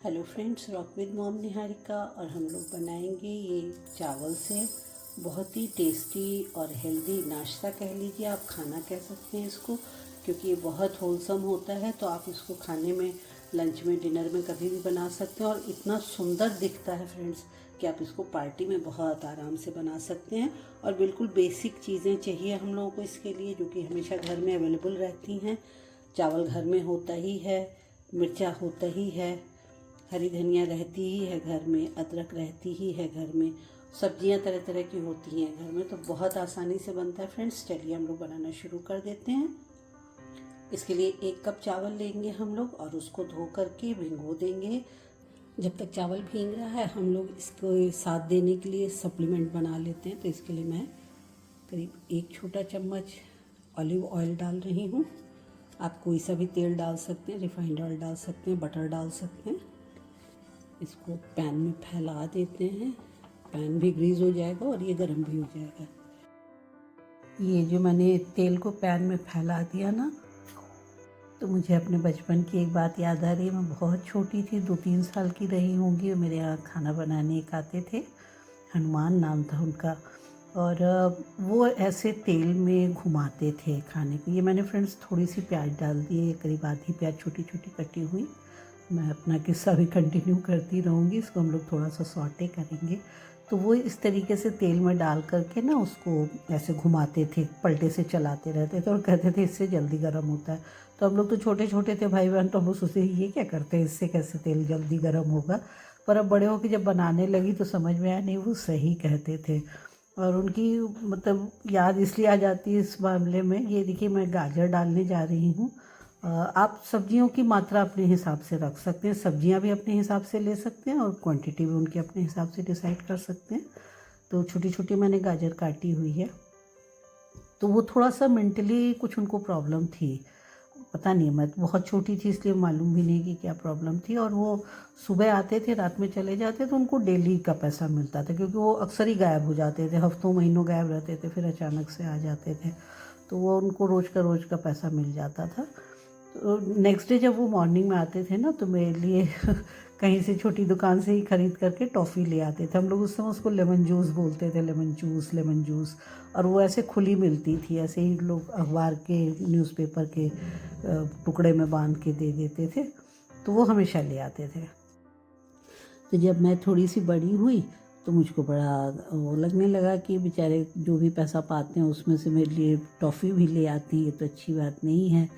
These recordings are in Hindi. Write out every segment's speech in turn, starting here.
Hello friends, rock with mom Niharika. और हम लोग बनाएंगे ये चावल से बहुत ही टेस्टी और हेल्दी नाश्ता कह लीजिए, आप खाना कह सकते हैं इसको, क्योंकि ये बहुत होलसम होता है। तो आप इसको खाने में, लंच में, डिनर में कभी भी बना सकते हैं। और इतना सुंदर दिखता है फ्रेंड्स कि आप इसको पार्टी में बहुत आराम से बना सकते हैं। और बिल्कुल बेसिक चीज़ें चाहिए हम लोगों को इसके लिए, जो कि हमेशा घर में अवेलेबल रहती हैं। चावल घर में होता ही है, मिर्चा होता ही है, हरी धनिया रहती ही है घर में, अदरक रहती ही है घर में, सब्जियां तरह तरह की होती हैं घर में। तो बहुत आसानी से बनता है फ्रेंड्स। चलिए हम लोग बनाना शुरू कर देते हैं। इसके लिए 1 कप चावल लेंगे हम लोग और उसको धो करके भिगो देंगे। जब तक चावल भीग रहा है हम लोग इसको साथ देने के लिए सप्लीमेंट बना लेते हैं। तो इसके लिए मैं करीब 1 छोटा चम्मच ऑलिव ऑयल डाल रही हूँ। आप कोई सा भी तेल डाल सकते हैं, रिफाइंड ऑयल डाल सकते हैं, बटर डाल सकते हैं। इसको पैन में फैला देते हैं। पैन भी ग्रीस हो जाएगा और ये गर्म भी हो जाएगा। ये जो मैंने तेल को पैन में फैला दिया ना, तो मुझे अपने बचपन की एक बात याद आ रही है। मैं बहुत छोटी थी, 2-3 साल की रही होंगी, और मेरे यहाँ खाना बनाने एक आते थे, हनुमान नाम था उनका। और वो ऐसे तेल में घुमाते थे खाने को। ये मैंने फ्रेंड्स थोड़ी सी प्याज डाल दी है, करीब आधी प्याज छोटी छोटी कटी हुई। मैं अपना किस्सा भी कंटिन्यू करती रहूँगी। इसको हम लोग थोड़ा सा सॉटे करेंगे। तो वो इस तरीके से तेल में डाल करके ना उसको ऐसे घुमाते थे, पलटे से चलाते रहते थे और कहते थे इससे जल्दी गर्म होता है। तो हम लोग तो छोटे छोटे थे भाई बहन, तो हम लोग सोचते ये क्या करते हैं, इससे कैसे तेल जल्दी गर्म होगा। पर अब बड़े होकर जब बनाने लगी तो समझ में आया, नहीं वो सही कहते थे। और उनकी मतलब याद इसलिए आ जाती है इस मामले में। ये देखिए मैं गाजर डालने जा रही हूँ। आप सब्जियों की मात्रा अपने हिसाब से रख सकते हैं, सब्जियां भी अपने हिसाब से ले सकते हैं और क्वांटिटी भी उनकी अपने हिसाब से डिसाइड कर सकते हैं। तो छोटी छोटी मैंने गाजर काटी हुई है। तो वो थोड़ा सा मेंटली कुछ उनको प्रॉब्लम थी, पता नहीं, मैं बहुत छोटी थी इसलिए मालूम भी नहीं कि क्या प्रॉब्लम थी। और वो सुबह आते थे, रात में चले जाते, तो उनको डेली का पैसा मिलता था, क्योंकि वो अक्सर ही गायब हो जाते थे, हफ्तों महीनों गायब रहते थे, फिर अचानक से आ जाते थे। तो वो उनको रोज़ का पैसा मिल जाता था। तो नेक्स्ट डे जब वो मॉर्निंग में आते थे ना, तो मेरे लिए कहीं से छोटी दुकान से ही ख़रीद करके टॉफ़ी ले आते थे। हम लोग उस समय उसको लेमन जूस बोलते थे, लेमन जूस। और वो ऐसे खुली मिलती थी, ऐसे ही लोग अखबार के, न्यूज़पेपर के टुकड़े में बांध के दे देते थे। तो वो हमेशा ले आते थे। तो जब मैं थोड़ी सी बड़ी हुई तो मुझको बड़ा वो लगने लगा कि बेचारे जो भी पैसा पाते हैं उसमें से मेरे लिए टॉफ़ी भी ले आती है, तो अच्छी बात नहीं है।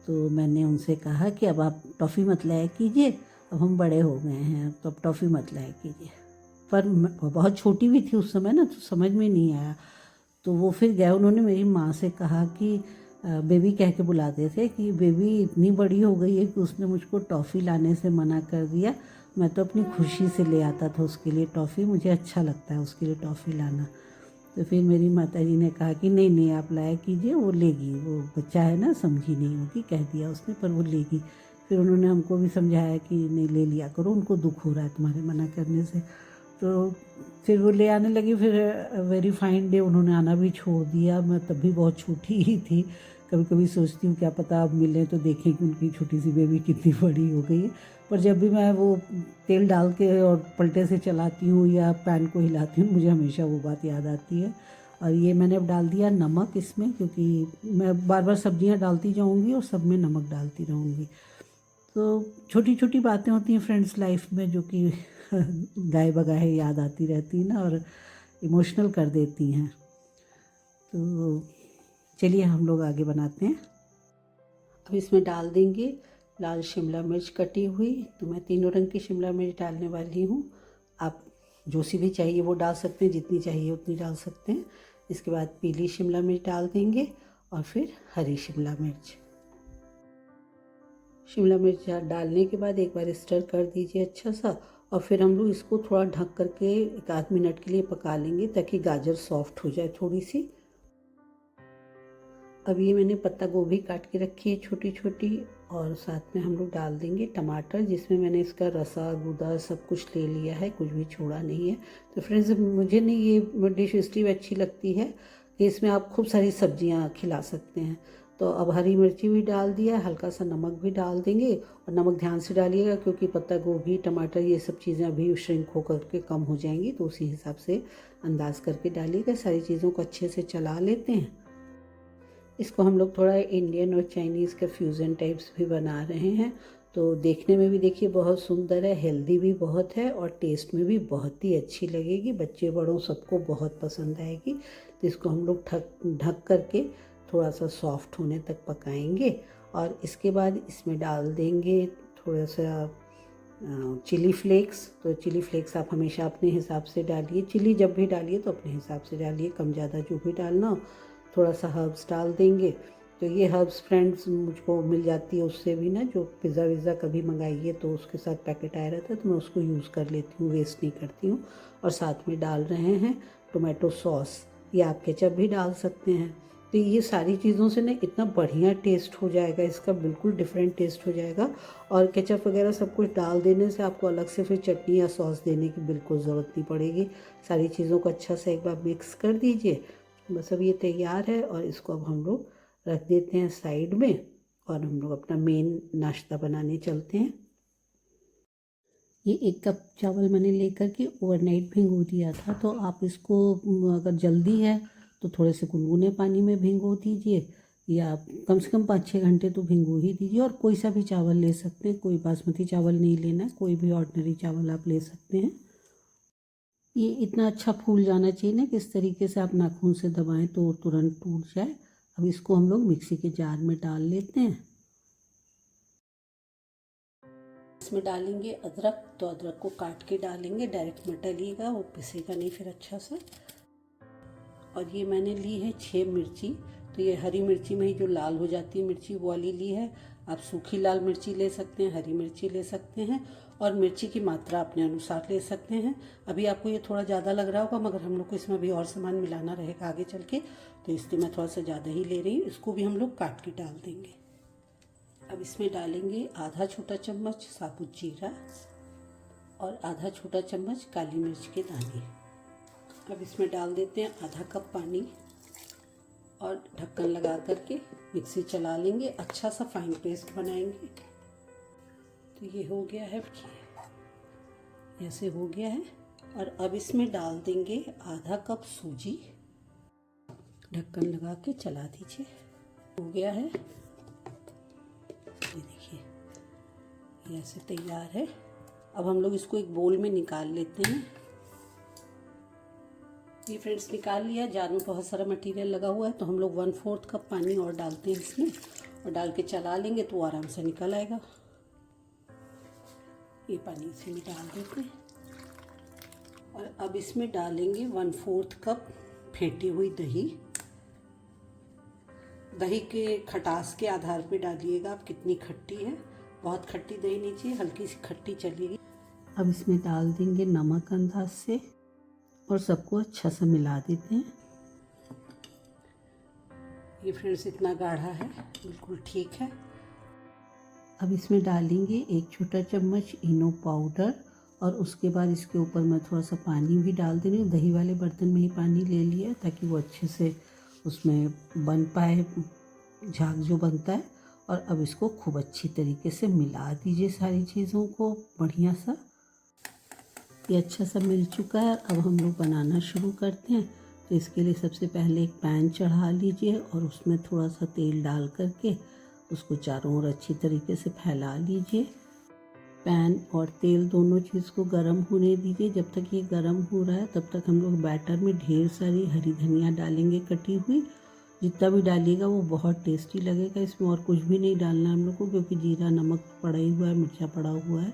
तो मैंने उनसे कहा कि अब आप टॉफ़ी मत लाया कीजिए, अब हम बड़े हो गए हैं, तो अब टॉफ़ी मत लाया कीजिए। पर मैं बहुत छोटी भी थी उस समय ना, तो समझ में नहीं आया। तो वो फिर गए, उन्होंने मेरी माँ से कहा कि बेबी कह के बुलाते थे, कि बेबी इतनी बड़ी हो गई है कि उसने मुझको टॉफ़ी लाने से मना कर दिया। मैं तो अपनी खुशी से ले आता था उसके लिए टॉफ़ी, मुझे अच्छा लगता है उसके लिए टॉफ़ी लाना। तो फिर मेरी माताजी ने कहा कि नहीं नहीं आप लाया कीजिए, वो लेगी, वो बच्चा है ना, समझी नहीं होगी, कह दिया उसने, पर वो लेगी। फिर उन्होंने हमको भी समझाया कि नहीं ले लिया करो, उनको दुख हो रहा है तुम्हारे मना करने से। तो फिर वो ले आने लगी। फिर वेरी फाइन डे उन्होंने आना भी छोड़ दिया। मैं तब भी बहुत छोटी ही थी। कभी कभी सोचती हूँ क्या पता अब मिलें तो देखें कि उनकी छोटी सी बेबी कितनी बड़ी हो गई है। पर जब भी मैं वो तेल डाल के और पलटे से चलाती हूँ या पैन को हिलाती हूँ, मुझे हमेशा वो बात याद आती है। और ये मैंने अब डाल दिया नमक इसमें, क्योंकि मैं बार बार सब्जियाँ डालती जाऊँगी और सब में नमक डालती रहूँगी। तो छोटी छोटी बातें होती हैं फ्रेंड्स लाइफ में, जो कि गाए बगाए याद आती रहती है ना, और इमोशनल कर देती हैं। तो चलिए हम लोग आगे बनाते हैं। अब इसमें डाल देंगे लाल शिमला मिर्च कटी हुई। तो मैं तीनों रंग की शिमला मिर्च डालने वाली हूँ। आप जो सी भी चाहिए वो डाल सकते हैं, जितनी चाहिए उतनी डाल सकते हैं। इसके बाद पीली शिमला मिर्च डाल देंगे और फिर हरी शिमला मिर्च। शिमला मिर्च डालने के बाद एक बार स्टर कर दीजिए अच्छा सा, और फिर हम लोग इसको थोड़ा ढक करके 1 आध मिनट के लिए पका लेंगे, ताकि गाजर सॉफ्ट हो जाए थोड़ी सी। अब ये मैंने पत्ता गोभी काट के रखी है छोटी छोटी, और साथ में हम लोग डाल देंगे टमाटर, जिसमें मैंने इसका रसा गूदा सब कुछ ले लिया है, कुछ भी छोड़ा नहीं है। तो फ्रेंड्स मुझे नहीं ये डिश इसलिए अच्छी लगती है कि इसमें आप खूब सारी सब्जियां खिला सकते हैं। तो अब हरी मिर्ची भी डाल दिया, हल्का सा नमक भी डाल देंगे। और नमक ध्यान से डालिएगा क्योंकि पत्ता गोभी, टमाटर ये सब चीज़ें अभी श्रिंक होकर के कम हो जाएंगी, तो उसी हिसाब से अंदाज़ करके डालिएगा। सारी चीज़ों को अच्छे से चला लेते हैं। इसको हम लोग थोड़ा इंडियन और चाइनीज़ का फ्यूज़न टाइप्स भी बना रहे हैं। तो देखने में भी देखिए बहुत सुंदर है, हेल्दी भी बहुत है और टेस्ट में भी बहुत ही अच्छी लगेगी। बच्चे बड़ों सबको बहुत पसंद आएगी। तो इसको हम लोग ढक करके थोड़ा सा सॉफ्ट होने तक पकाएंगे। और इसके बाद इसमें डाल देंगे थोड़ा सा चिली फ्लेक्स। तो चिली फ्लेक्स आप हमेशा अपने हिसाब से डालिए, चिली जब भी डालिए तो अपने हिसाब से डालिए, कम ज़्यादा जो भी डालना हो। थोड़ा सा हर्ब्स डाल देंगे। तो ये हर्ब्स फ्रेंड्स मुझको मिल जाती है उससे भी ना, जो पिज़्ज़ा विज़्ज़ा कभी मंगाइए तो उसके साथ पैकेट आया रहता है, तो मैं उसको यूज़ कर लेती हूँ, वेस्ट नहीं करती हूँ। और साथ में डाल रहे हैं टोमेटो सॉस, या आप केचप भी डाल सकते हैं। तो ये सारी चीज़ों से ना इतना बढ़िया टेस्ट हो जाएगा इसका, बिल्कुल डिफरेंट टेस्ट हो जाएगा। और केचप वगैरह सब कुछ डाल देने से आपको अलग से फिर चटनी या सॉस देने की बिल्कुल ज़रूरत नहीं पड़ेगी। सारी चीज़ों को अच्छा से एक बार मिक्स कर दीजिए। बस अब ये तैयार है और इसको अब हम लोग रख देते हैं साइड में, और हम लोग अपना मेन नाश्ता बनाने चलते हैं। ये 1 कप चावल मैंने लेकर के ओवरनाइट भिगो दिया था। तो आप इसको अगर जल्दी है तो थोड़े से गुनगुने पानी में भिगो दीजिए, या कम से कम 5-6 घंटे तो भिगो ही दीजिए। और कोई सा भी चावल ले सकते हैं, कोई बासमती चावल नहीं लेना, कोई भी ऑर्डिनरी चावल आप ले सकते हैं। ये इतना अच्छा फूल जाना चाहिए ना कि इस तरीके से आप नाखून से दबाएं तो तुरंत टूट जाए। अब इसको हम लोग मिक्सी के जार में डाल लेते हैं। इसमें डालेंगे अदरक। तो अदरक को काट के डालेंगे, डायरेक्ट मत डालिएगा, वो पिसेगा नहीं फिर अच्छा से। और ये मैंने ली है 6 मिर्ची। तो ये हरी मिर्ची में ही जो लाल हो जाती है मिर्ची, वो वाली ली है। आप सूखी लाल मिर्ची ले सकते हैं, हरी मिर्ची ले सकते हैं, और मिर्ची की मात्रा अपने अनुसार ले सकते हैं। अभी आपको ये थोड़ा ज़्यादा लग रहा होगा, मगर हम लोग को इसमें भी और सामान मिलाना रहेगा आगे चल के, तो इसलिए मैं थोड़ा सा ज़्यादा ही ले रही हूँ। इसको भी हम लोग काट के डाल देंगे। अब इसमें डालेंगे आधा छोटा चम्मच साबुत जीरा और आधा छोटा चम्मच काली मिर्च के दाने। अब इसमें डाल देते हैं आधा कप पानी और ढक्कन लगा करके मिक्सी चला लेंगे, अच्छा सा फाइन पेस्ट बनाएंगे। तो ये हो गया है, ऐसे हो गया है। और अब इसमें डाल देंगे आधा कप सूजी, ढक्कन लगा के चला दीजिए। हो गया है, ये देखिए ये ऐसे तैयार है। अब हम लोग इसको एक बोल में निकाल लेते हैं। ये फ्रेंड्स निकाल लिया। जार में बहुत सारा मटेरियल लगा हुआ है, तो हम लोग 1/4 कप पानी और डालते हैं इसमें, और डाल के चला लेंगे तो आराम से निकल आएगा। ये पानी इसमें डाल देते हैं। और अब इसमें डालेंगे 1/4 कप फेंटी हुई दही। दही के खटास के आधार पे डालिएगा आप कितनी खट्टी है, बहुत खट्टी दही नहीं चाहिए, हल्की सी खट्टी चलेगी। अब इसमें डाल देंगे नमक अंदाज से और सबको अच्छा सा मिला देते हैं। ये फ्रेंड्स इतना गाढ़ा है, बिल्कुल ठीक है। अब इसमें डालेंगे 1 छोटा चम्मच इनो पाउडर, और उसके बाद इसके ऊपर मैं थोड़ा सा पानी भी डाल दे रही हूँ। दही वाले बर्तन में ही पानी ले लिया ताकि वो अच्छे से उसमें बन पाए, झाग जो बनता है। और अब इसको खूब अच्छी तरीके से मिला दीजिए सारी चीज़ों को बढ़िया सा। ये अच्छा सा मिल चुका है। अब हम लोग बनाना शुरू करते हैं। तो इसके लिए सबसे पहले एक पैन चढ़ा लीजिए और उसमें थोड़ा सा तेल डाल करके उसको चारों ओर अच्छी तरीके से फैला लीजिए। पैन और तेल दोनों चीज़ को गर्म होने दीजिए। जब तक ये गर्म हो रहा है तब तक हम लोग बैटर में ढेर सारी हरी धनिया डालेंगे कटी हुई। जितना भी डालिएगा वो बहुत टेस्टी लगेगा। इसमें और कुछ भी नहीं डालना हम लोग को, क्योंकि जीरा नमक पड़ा ही हुआ है, मिर्चा पड़ा हुआ है।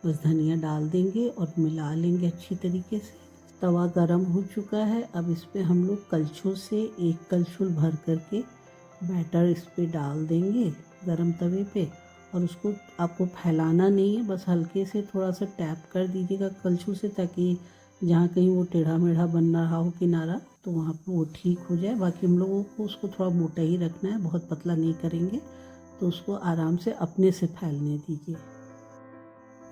बस धनिया डाल देंगे और मिला लेंगे अच्छी तरीके से। तवा गरम हो चुका है। अब इस पर हम लोग कलछुल से 1 कलछुल भर करके बैटर इस पर डाल देंगे गरम तवे पे। और उसको आपको फैलाना नहीं है, बस हल्के से थोड़ा सा टैप कर दीजिएगा कलछुल से, ताकि जहाँ कहीं वो टेढ़ा मेढ़ा बन रहा हो किनारा तो वहाँ पे वो ठीक हो जाए। बाकी हम लोगों को उसको थोड़ा मोटा ही रखना है, बहुत पतला नहीं करेंगे। तो उसको आराम से अपने से फैलने दीजिए।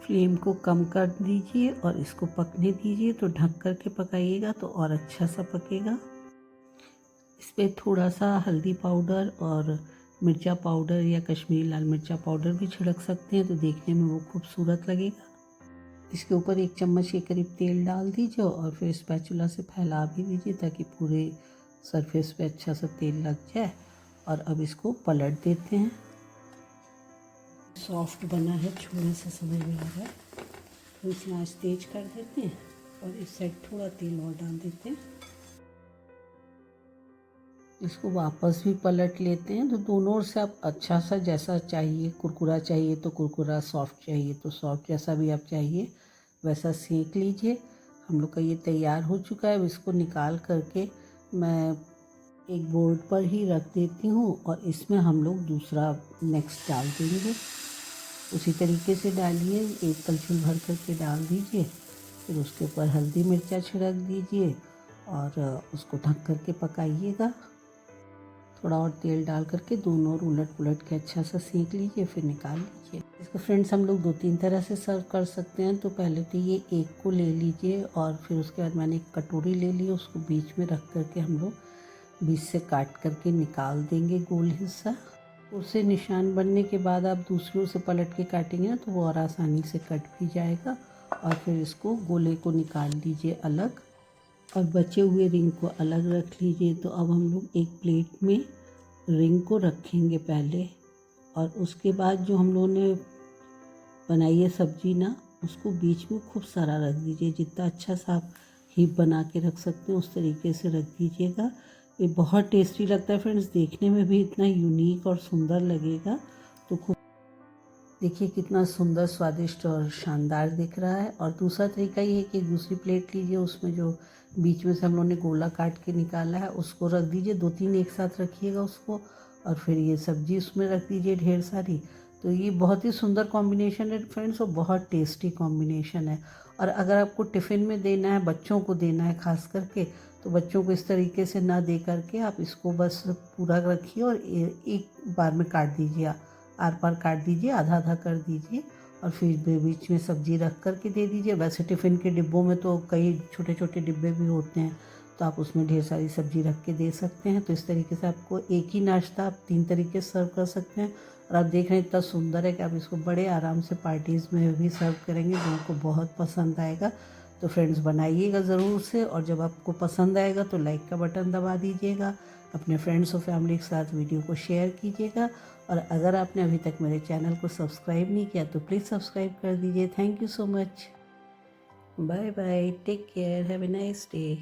फ्लेम को कम कर दीजिए और इसको पकने दीजिए। तो ढक कर के पकाइएगा तो और अच्छा सा पकेगा। इस पर थोड़ा सा हल्दी पाउडर और मिर्चा पाउडर या कश्मीरी लाल मिर्चा पाउडर भी छिड़क सकते हैं, तो देखने में वो खूबसूरत लगेगा। इसके ऊपर 1 चम्मच के करीब तेल डाल दीजिए और फिर स्पैचुला से फैला भी दीजिए ताकि पूरे सरफेस पे अच्छा सा तेल लग जाए। और अब इसको पलट देते हैं। सॉफ्ट बना है, छूने से समझ में आ रहा है। तो इसे आंच तेज कर देते हैं और इस साइड थोड़ा तेल और डाल देते हैं। इसको वापस भी पलट लेते हैं। तो दोनों ओर से आप अच्छा सा, जैसा चाहिए, कुरकुरा चाहिए तो कुरकुरा, सॉफ्ट चाहिए तो सॉफ्ट, जैसा भी आप चाहिए वैसा सेक लीजिए। हम लोग का ये तैयार हो चुका है। अब इसको निकाल करके मैं एक बोर्ड पर ही रख देती हूँ और इसमें हम लोग दूसरा नेक्स्ट डाल देंगे। उसी तरीके से डालिए, एक कलछुल भर करके डाल दीजिए। फिर उसके ऊपर हल्दी मिर्चा छिड़क दीजिए और उसको ढक करके पकाइएगा। थोड़ा और तेल डाल करके दोनों ओर उलट पुलट के अच्छा सा सेक लीजिए, फिर निकाल लीजिए। इसको फ्रेंड्स हम लोग 2-3 तरह से सर्व कर सकते हैं। तो पहले तो ये एक को ले लीजिए और फिर उसके बाद मैंने एक कटोरी ले ली, उसको बीच में रख करके हम लोग बीच से काट करके निकाल देंगे गोल हिस्सा। उससे निशान बनने के बाद आप दूसरी ओर से पलट के काटेंगे ना तो वो और आसानी से कट भी जाएगा। और फिर इसको गोले को निकाल लीजिए अलग और बचे हुए रिंग को अलग रख लीजिए। तो अब हम लोग एक प्लेट में रिंग को रखेंगे पहले, और उसके बाद जो हम लोगों ने बनाई है सब्जी ना, उसको बीच में खूब सारा रख दीजिए। जितना अच्छा सा आप हीप बना के रख सकते हैं उस तरीके से रख दीजिएगा। ये बहुत टेस्टी लगता है फ्रेंड्स, देखने में भी इतना यूनिक और सुंदर लगेगा। तो खूब देखिए कितना सुंदर, स्वादिष्ट और शानदार दिख रहा है। और दूसरा तरीका ये है कि दूसरी प्लेट लीजिए, उसमें जो बीच में से हम लोगों ने गोला काट के निकाला है उसको रख दीजिए। 2-3 एक साथ रखिएगा उसको, और फिर ये सब्जी उसमें रख दीजिए ढेर सारी। तो ये बहुत ही सुंदर कॉम्बिनेशन है फ्रेंड्स, और बहुत टेस्टी कॉम्बिनेशन है। और अगर आपको टिफ़िन में देना है, बच्चों को देना है खास करके, तो बच्चों को इस तरीके से ना दे करके आप इसको बस पूरा रखिए और एक बार में काट दीजिए। आर पार काट दीजिए, आधा आधा कर दीजिए और फिर बीच में सब्जी रख कर के दे दीजिए। वैसे टिफ़िन के डिब्बों में तो कई छोटे छोटे डिब्बे भी होते हैं, तो आप उसमें ढेर सारी सब्जी रख के दे सकते हैं। तो इस तरीके से आपको एक ही नाश्ता आप 3 तरीके से सर्व कर सकते हैं। और आप देख रहे हैं इतना सुंदर है कि आप इसको बड़े आराम से पार्टीज़ में भी सर्व करेंगे, लोगों को बहुत पसंद आएगा। तो फ्रेंड्स बनाइएगा ज़रूर से, और जब आपको पसंद आएगा तो लाइक का बटन दबा दीजिएगा। अपने फ्रेंड्स और फैमिली के साथ वीडियो को शेयर कीजिएगा। और अगर आपने अभी तक मेरे चैनल को सब्सक्राइब नहीं किया तो प्लीज़ सब्सक्राइब कर दीजिए। Thank you so much. Bye bye, take care, have a nice day.